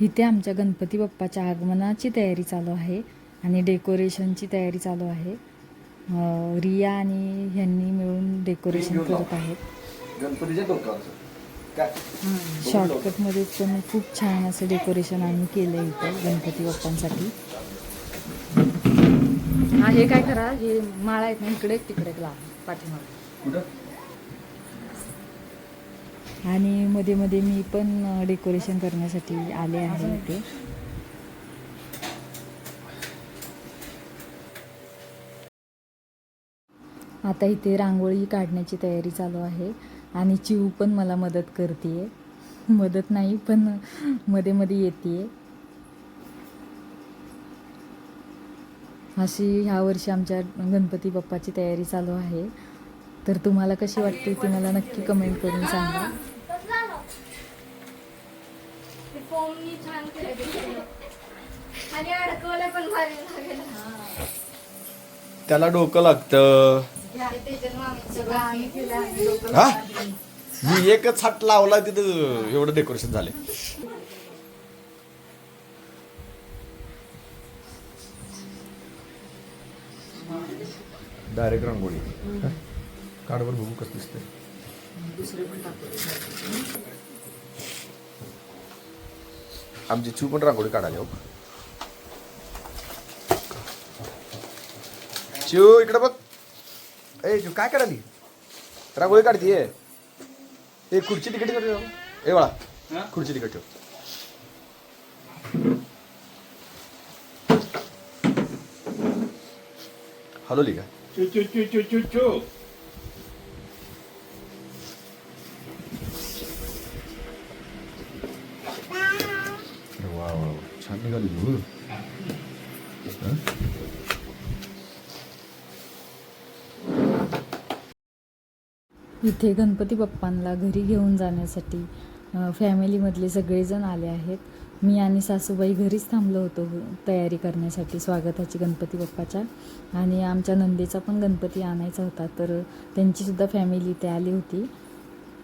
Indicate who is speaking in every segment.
Speaker 1: इथे आमच्या गणपती बाप्पाच्या आगमनाची तयारी चालू आहे आणि डेकोरेशनची तयारी चालू आहे. रिया आणि ह्यांनी मिळून डेकोरेशन करत आहेत.
Speaker 2: गणपतीच्या डोक्यावर काय
Speaker 1: शॉर्टकटमध्ये पण खूप छान असं डेकोरेशन आम्ही केलं इथं गणपती बाप्पांसाठी. हा हे काय करा, हे माळा आहेत ना इकडे तिकडे लावा पाठीमागे.
Speaker 2: कुठं
Speaker 1: आणि मध्ये मध्ये मी पण डेकोरेशन करण्यासाठी आले आहे इथे. आता इथे रांगोळी काढण्याची तयारी चालू आहे आणि चिऊ पण मला मदत करते. मदत नाही पण मध्ये मध्ये येते. अशी ह्या वर्षी आमच्या गणपती बाप्पाची तयारी चालू आहे. तर तुम्हाला कशी वाटते ते मला नक्की कमेंट करून सांगा.
Speaker 2: त्याला डोकं लागतं. हा मी एकच हात लावला तिथं एवढं डेकोरेशन झाले. डायरेक्ट रांगोळी काढवर बघू कसं दिसतंय. आमची चिव पण रांगोळी काढाली. हो चिव इकडे बघ. ए चिव काय करायली? रांगोळी काढतीये. ए खुर्ची तिकडे ठेव. ए बाळा खुर्ची तिकडे ठेव. हलवली का?
Speaker 3: चू चू चू चू चू चू.
Speaker 2: वा वा छान निघाली तू.
Speaker 1: इथे गणपती बाप्पांना घरी घेऊन जाण्यासाठी फॅमिलीमधले सगळेजण आले आहेत. मी आणि सासूबाई घरीच थांबलो होतो तयारी करण्यासाठी स्वागताची गणपती बाप्पाच्या. आणि आमच्या नंदेचा पण गणपती आणायचा होता तर त्यांचीसुद्धा फॅमिली इथे आली होती.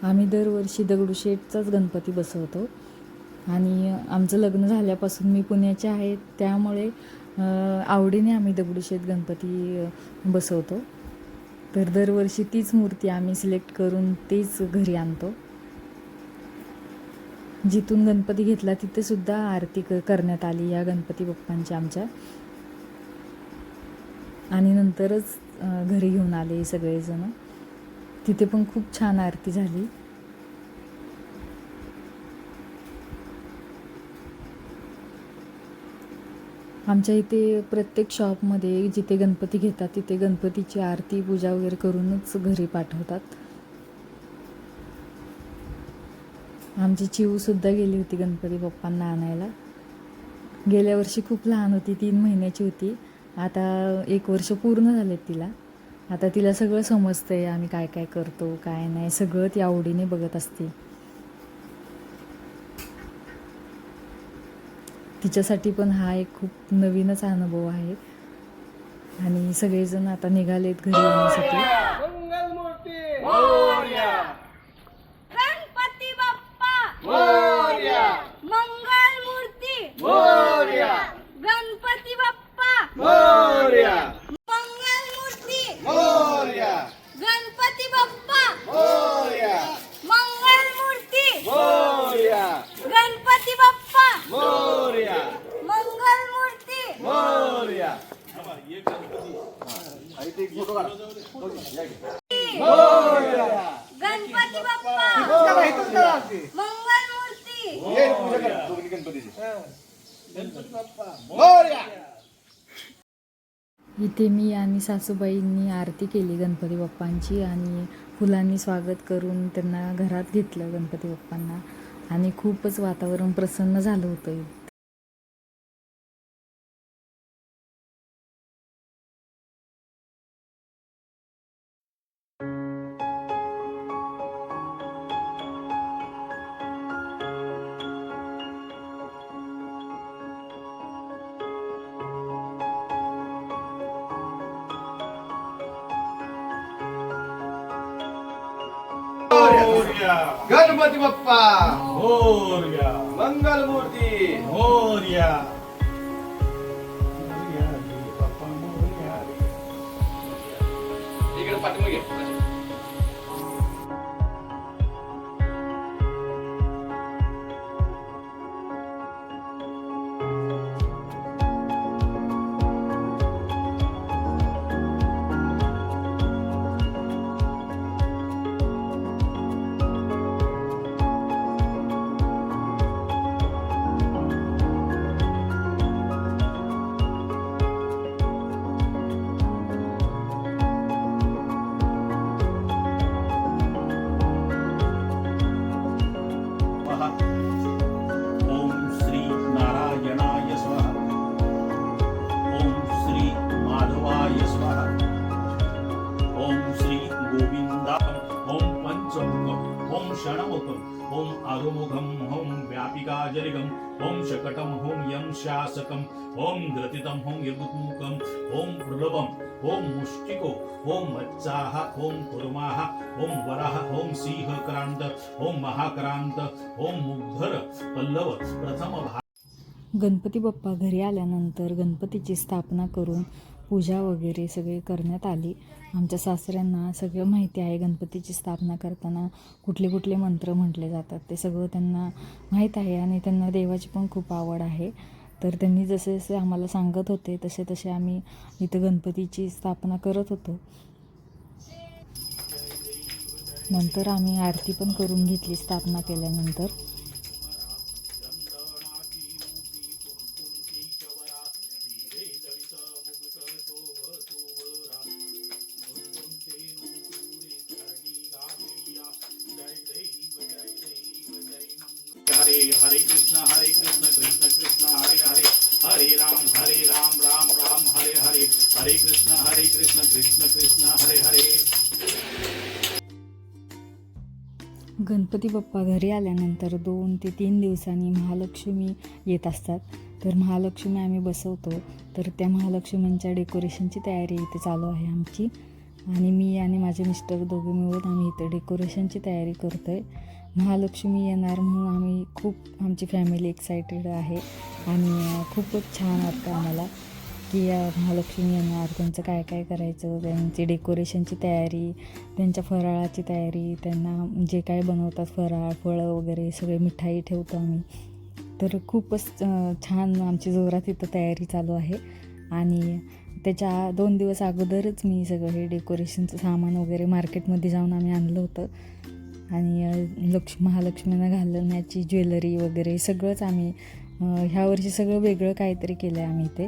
Speaker 1: आम्ही दरवर्षी दगडूशेठचाच गणपती बसवतो आणि आमचं लग्न झाल्यापासून मी पुण्याचे आहे त्यामुळे आवडीने आम्ही दगडूशेठ गणपती बसवतो. तर दरवर्षी तीच मूर्ती आम्ही सिलेक्ट करून तीच घरी आणतो. जिथून गणपती घेतला तिथे सुद्धा आरती करण्यात आली या गणपती बाप्पांची आमच्या. आणि नंतरच घरी घेऊन आले सगळेजण. तिथे पण खूप छान आरती झाली. आमच्या इथे प्रत्येक शॉपमध्ये जिथे गणपती घेतात तिथे गणपतीची आरती पूजा वगैरे करूनच घरी पाठवतात. आमची चिऊसुद्धा गेली होती गणपती बाप्पांना आणायला. गेल्या वर्षी खूप लहान होती, 3 महिन्याची होती. आता 1 वर्ष पूर्ण झाले तिला. आता तिला सगळं समजतंय आम्ही काय काय करतो काय नाही, सगळं ती आवडीने बघत असते. तिच्यासाठी पण हा एक खूप नवीनच अनुभव आहे. आणि सगळेजण आता निघालेत घरी येण्यासाठी.
Speaker 3: मंगलमूर्ती मोरया.
Speaker 4: गणपती बाप्पा
Speaker 3: मोरया.
Speaker 4: मंगलमूर्ती
Speaker 3: मोरया.
Speaker 4: गणपती बाप्पा
Speaker 3: मोरया.
Speaker 4: मंगलमूर्ती
Speaker 3: मोरया.
Speaker 4: गणपती बाप्पा
Speaker 3: मोरया.
Speaker 4: मंगलमूर्ती
Speaker 3: मोरया.
Speaker 4: गणपती बाप्पा
Speaker 3: मोरया.
Speaker 4: मंगलमूर्ती
Speaker 3: मोरया.
Speaker 4: गणपती बाप्पा मंगलमूर्ती.
Speaker 1: इथे मी आणि सासूबाईंनी आरती केली गणपती बाप्पांची आणि फुलांनी स्वागत करून त्यांना घरात घेतलं गणपती बाप्पांना. आणि खूपच वातावरण प्रसन्न झालं होतं.
Speaker 3: मोरया.
Speaker 2: गणपती बाप्पा
Speaker 3: मोरया
Speaker 2: मंगल मूर्ती
Speaker 3: मोरया मोरया रे बाप्पा मोरया रे.
Speaker 2: इकडे पाठीमागे घे.
Speaker 3: स्वाहा. ओम श्री नारायणाय स्वाहा. ओम श्री माधवाय स्वाहा. ओम श्री गोविंदा. ओम पंचमुखम. ओम षणमुखम. ओम आरुमुखम. ओम व्यापिकाजरिगम. ओम शकटम. ओम यम शासकम. ओम ग्रथितम. ओम यदुकूकम. ओम प्रलभम. ओम मुष्टिको. ओम मत्साह. ओम कुर्माः. ओम वराह. ओम सिंहक्रांत. ओम महाक्रांत. ओम मुग्धर पल्लव प्रथम भा.
Speaker 1: गणपती बाप्पा घरी आल्यानंतर गणपतीची स्थापना करून पूजा वगैरे सगळे करण्यात आली. आमच्या सासऱ्यांना सगळं माहिती आहे गणपतीची स्थापना करताना कुठले कुठले मंत्र म्हटले जातात ते सगळं त्यांना माहीत आहे आणि त्यांना देवाची पण खूप आवड आहे. तर त्यांनी जसे जसे आम्हाला सांगत होते तसे तसे आम्ही इथं गणपतीची स्थापना करत होतो. नंतर आम्ही आरती पण करून घेतली स्थापना केल्यानंतर.
Speaker 3: हरे हरे कृष्ण कृष्ण कृष्ण हरे हरे हरे राम राम राम हरे हरे हरे कृष्ण कृष्ण कृष्ण हरे हरे.
Speaker 1: गणपती बाप्पा घरी आल्यानंतर 2 ते 3 दिवसांनी महालक्ष्मी येत असतात. तर महालक्ष्मी आम्ही बसवतो. तर त्या महालक्ष्मींच्या डेकोरेशनची तयारी इथे चालू आहे आमची आणि मी आणि माझे मिस्टर दोघे मिळून आम्ही इथे डेकोरेशनची तयारी करतो आहे. महालक्ष्मी येणार म्हणून आमची फॅमिली एक्सायटेड आहे आणि खूपच छान वाटतं आम्हाला की महालक्ष्मी येणार, त्यांचं काय काय करायचं, त्यांची डेकोरेशनची तयारी, त्यांच्या फराळाची तयारी, त्यांना जे काय बनवतात फराळ फळं वगैरे सगळे मिठाई ठेवतो आम्ही. तर खूपच छान आमची जोरात इथं तयारी चालू आहे आणि त्याच्या 2 दिवस अगोदरच मी सगळं हे डेकोरेशनचं सामान वगैरे मार्केटमध्ये जाऊन आम्ही आणलं होतं आणि महालक्ष्मींना घालण्याची ज्वेलरी वगैरे सगळंच आम्ही ह्या वर्षी सगळं वेगळं काहीतरी केलं आहे आम्ही इथे.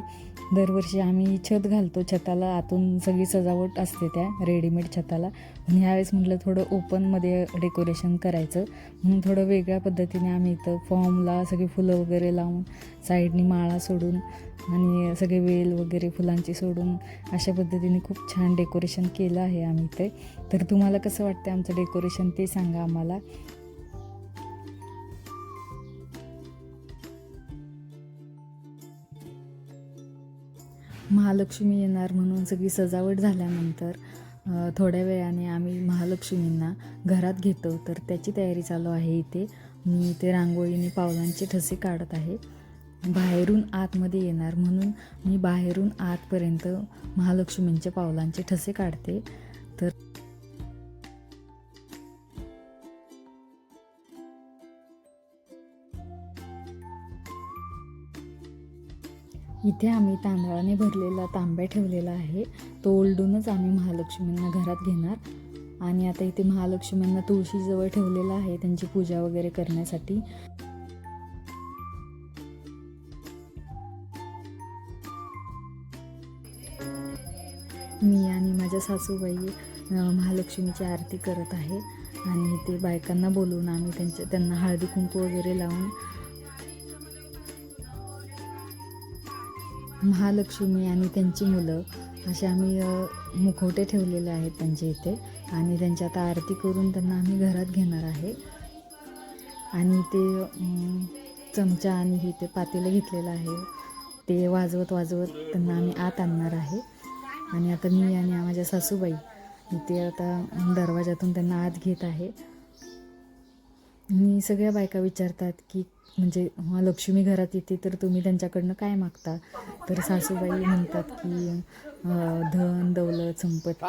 Speaker 1: दरवर्षी आम्ही छत घालतो, छताला आतून सगळी सजावट असते त्या रेडीमेड छताला, पण ह्यावेळेस म्हटलं थोडं ओपनमध्ये डेकोरेशन करायचं म्हणून थोडं वेगळ्या पद्धतीने आम्ही इथं फॉर्मला सगळी फुलं वगैरे लावून साईडनी माळा सोडून आणि सगळे वेल वगैरे फुलांची सोडून अशा पद्धतीने खूप छान डेकोरेशन केलं आहे आम्ही इथे. तर तुम्हाला कसं वाटतं आमचं डेकोरेशन ते सांगा आम्हाला. महालक्ष्मी येणार म्हणून सगळी सजावट झाल्यानंतर थोड्या वेळाने आम्ही महालक्ष्मींना घरात घेतो. तर त्याची तयारी चालू आहे इथे. मी इथे रांगोळीने पावलांचे ठसे काढत आहे. बाहेरून आतमध्ये येणार म्हणून मी बाहेरून आतपर्यंत महालक्ष्मींच्या पावलांचे ठसे काढते. तर इथे आम्ही तांदळाने भरलेला तांब्या ठेवलेला आहे, तो ओलडूनच आम्ही महालक्ष्मींना घरात घेणार. आणि आता इथे महालक्ष्मींना तुळशीजवळ ठेवलेला आहे त्यांची पूजा वगैरे करण्यासाठी. मी आणि माझ्या सासूबाई महालक्ष्मीची आरती करत आहे आणि इथे बायकांना बोलवून आम्ही त्यांना हळदी कुंकू वगैरे लावून महालक्ष्मी आणि त्यांची मुलं असे आम्ही मुखवटे ठेवलेले आहेत त्यांच्या इथे आणि त्यांची आता आरती करून त्यांना आम्ही घरात घेणार आहे. आणि ते चमचा आणि हे ते पातेलं घेतलेलं आहे ते वाजवत वाजवत त्यांना आम्ही आत आणणार आहे. आणि आता मी आणि माझ्या सासूबाई इथे आता दरवाजातून त्यांना आत घेत आहे. आणि सगळ्या बायका विचारतात की म्हणजे लक्ष्मी घरात येते तर तुम्ही त्यांच्याकडनं काय मागता. तर सासूबाई म्हणतात की धन दौलत संपत्ती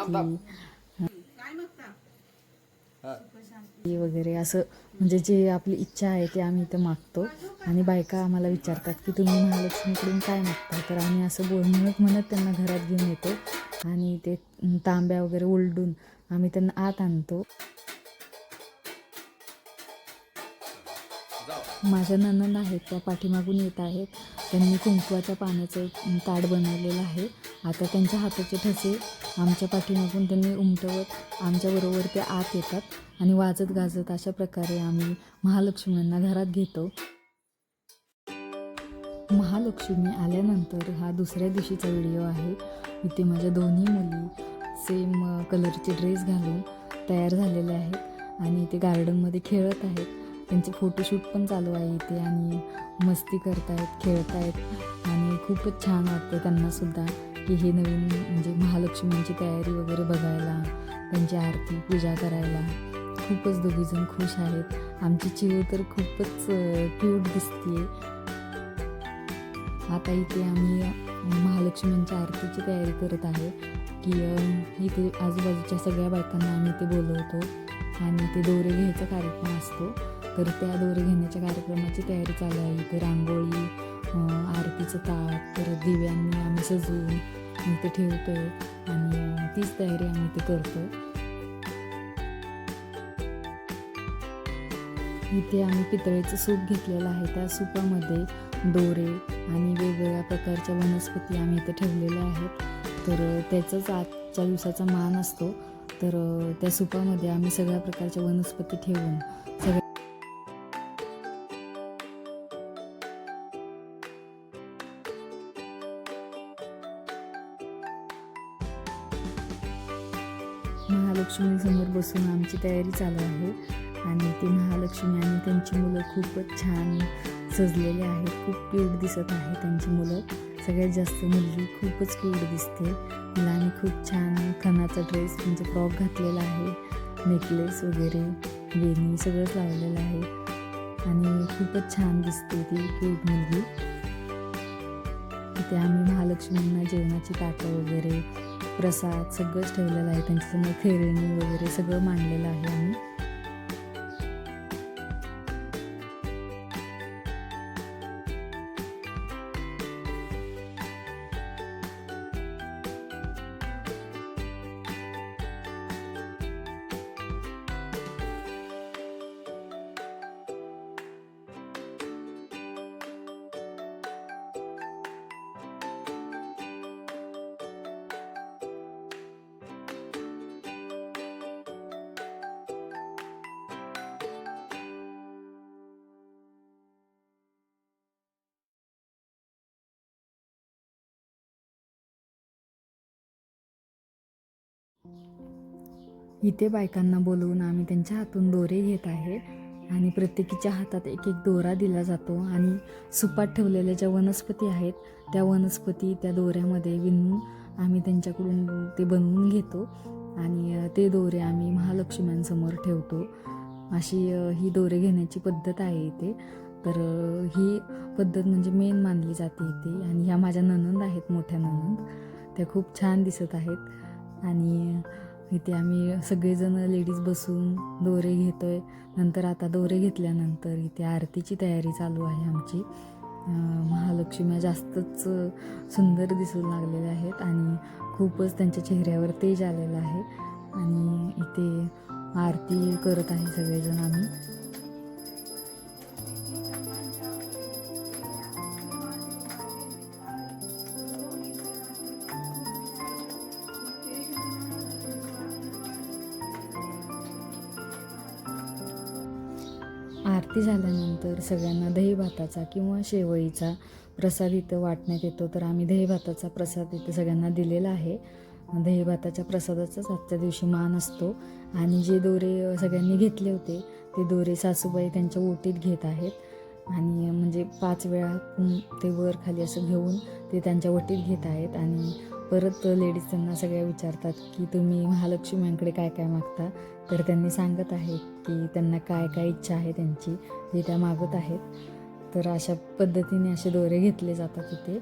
Speaker 1: वगैरे असं म्हणजे जे आपली इच्छा आहे ते आम्ही इथं मागतो. आणि बायका आम्हाला विचारतात की तुम्ही महालक्ष्मीकडून काय मागता. तर आम्ही असं म्हणत म्हणत त्यांना घरात घेऊन येतो आणि ते तांब्या वगैरे ओलडून आम्ही त्यांना आत आणतो. माझ्या नणंद आहेत त्या पाठीमागून येत आहेत. त्यांनी कुंकवाच्या पाण्याचं ताट बनवलेलं आहे. आता त्यांच्या हाताचे ठसे आमच्या पाठीमागून त्यांनी उमटवत आमच्याबरोबर ते आत येतात आणि वाजत गाजत अशा प्रकारे आम्ही महालक्ष्म्यांना घरात घेतो. महालक्ष्मी आल्यानंतर हा दुसऱ्या दिवशीचा व्हिडिओ आहे. इथे माझ्या दोन्ही मुली सेम कलरचे ड्रेस घालून तयार झालेले आहेत आणि ते गार्डनमध्ये खेळत आहेत. त्यांचे फोटोशूट पण चालू आहे इथे आणि मस्ती करतायत, खेळतायत आणि खूपच छान वाटतं त्यांनासुद्धा की हे नवीन म्हणजे महालक्ष्मींची तयारी वगैरे बघायला, त्यांची आरती पूजा करायला. खूपच दोघीजण खुश आहेत. आमची चिऊ तर खूपच क्यूट दिसते. आता इथे आम्ही महालक्ष्मींच्या आरतीची तयारी करत आहे की इथे आजूबाजूच्या सगळ्या बायकांना आम्ही इथे बोलवतो आणि ते दोरे घ्यायचा कार्यक्रम असतो. तर त्या दोरे घेण्याच्या कार्यक्रमाची तयारी चालू आहे. इथे रांगोळी, आरतीचं ताट, परत दिव्यांनी आम्ही सजवून इथे ठेवतो आहे आणि तीच तयारी आम्ही इथे करतो. इथे आम्ही पितळेचं सूप घेतलेलं आहे. त्या सुपामध्ये दोरे आणि वेगवेगळ्या प्रकारच्या वनस्पती आम्ही इथे ठेवलेल्या आहेत. तर त्याचंच आजच्या दिवसाचा मान असतो. तर त्या सुपामध्ये आम्ही सगळ्या प्रकारच्या वनस्पती ठेवून महालक्ष्मीसमोर बसून आमची तयारी चालू आहे आणि ती महालक्ष्मी आणि त्यांची मुलं खूपच छान सजलेले आहेत. खूप क्यूट दिसत आहे त्यांची मुलं. सगळ्यात जास्त मुलगी खूपच क्यूट दिसते. तिला आम्ही खूप छान खणाचा ड्रेस म्हणजे फ्रॉक घातलेला आहे, नेकलेस वगैरे, वेणी सगळंच लावलेलं आहे आणि खूपच छान दिसते ती क्यूट मुलगी. तिथे आम्ही महालक्ष्मींना जेवणाची ताटं वगैरे, प्रसाद सगळंच ठेवलेलं आहे. त्यांच्यासमोर खेळणी वगैरे सगळं मांडलेलं आहे आम्ही. इथे बायकांना बोलवून आम्ही त्यांच्या हातून दोरे घेत आहे आणि प्रत्येकीच्या हातात एक एक दोरा दिला जातो आणि सुपात ठेवलेल्या ज्या वनस्पती आहेत त्या वनस्पती त्या दोऱ्यामध्ये विणून आम्ही त्यांच्याकडून ते बनवून घेतो आणि ते दोरे आम्ही महालक्ष्म्यांसमोर ठेवतो. अशी ही दोरे घेण्याची पद्धत आहे इथे. तर ही पद्धत म्हणजे मेन मानली जाते इथे. आणि ह्या माझ्या नणंद आहेत, मोठ्या नणंद. त्या खूप छान दिसत आहेत आणि इथे आम्ही सगळेजण लेडीज बसून दोरे घेतो आहे. नंतर आता दोरे घेतल्यानंतर इथे आरतीची तयारी चालू आहे आमची. महालक्ष्म्या जास्तच सुंदर दिसू लागलेल्या आहेत आणि खूपच त्यांच्या चेहऱ्यावर तेज आलेलं आहे आणि इथे आरती करत आहे सगळेजण आम्ही. आरती झाल्यानंतर सगळ्यांना दही भाताचा किंवा शेवईचा प्रसाद इथं वाटण्यात येतो. तर आम्ही दही भाताचा प्रसाद इथं सगळ्यांना दिलेला आहे. दही भाताच्या प्रसादाचाच आजच्या दिवशी मान असतो. आणि जे दोरे सगळ्यांनी घेतले होते ते दोरे सासूबाई त्यांच्या ओटीत घेत आहेत आणि म्हणजे 5 वेळा ते वर खाली असं घेऊन ते त्यांच्या ओटीत घेत आहेत आणि परत लेडीज त्यांना सगळ्या विचारतात की तुम्ही महालक्ष्म्यांकडे काय काय मागता. तर त्यांनी सांगत आहे की त्यांना काय काय इच्छा आहे त्यांची, जे त्या मागत आहेत. तर अशा पद्धतीने असे दोरे घेतले जातात इथे.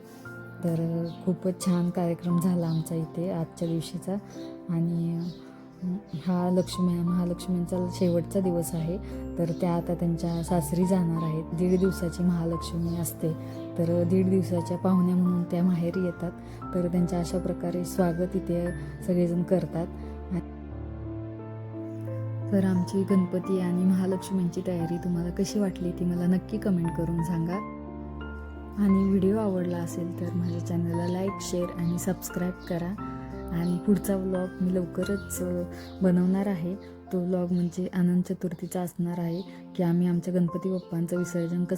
Speaker 1: तर खूपच छान कार्यक्रम झाला आमचा इथे आजच्या दिवशीचा. आणि हा महालक्ष्म्यांचा शेवटचा दिवस आहे. तर त्या आता त्यांच्या सासरी जाणार आहेत. 1.5 दिवसाची महालक्ष्मी असते, तर 1.5 दिवसाच्या पाहुण्या म्हणून त्या माहेरी येतात. तर त्यांच्या अशा प्रकारे स्वागत इथे सगळेजण करतात. तर आमची गणपती आणि महालक्ष्मींची तयारी तुम्हाला कशी वाटली ती मला नक्की कमेंट करून सांगा. आणि व्हिडिओ आवडला असेल तर माझ्या चॅनलला लाईक, शेअर आणि सबस्क्राईब करा. आणि पुढचा व्लॉग मी लवकरच बनवणार आहे. तो व्लॉग म्हणजे अनंत चतुर्थीचा असणार आहे की आम्ही आमच्या गणपती बाप्पांचं विसर्जन कसं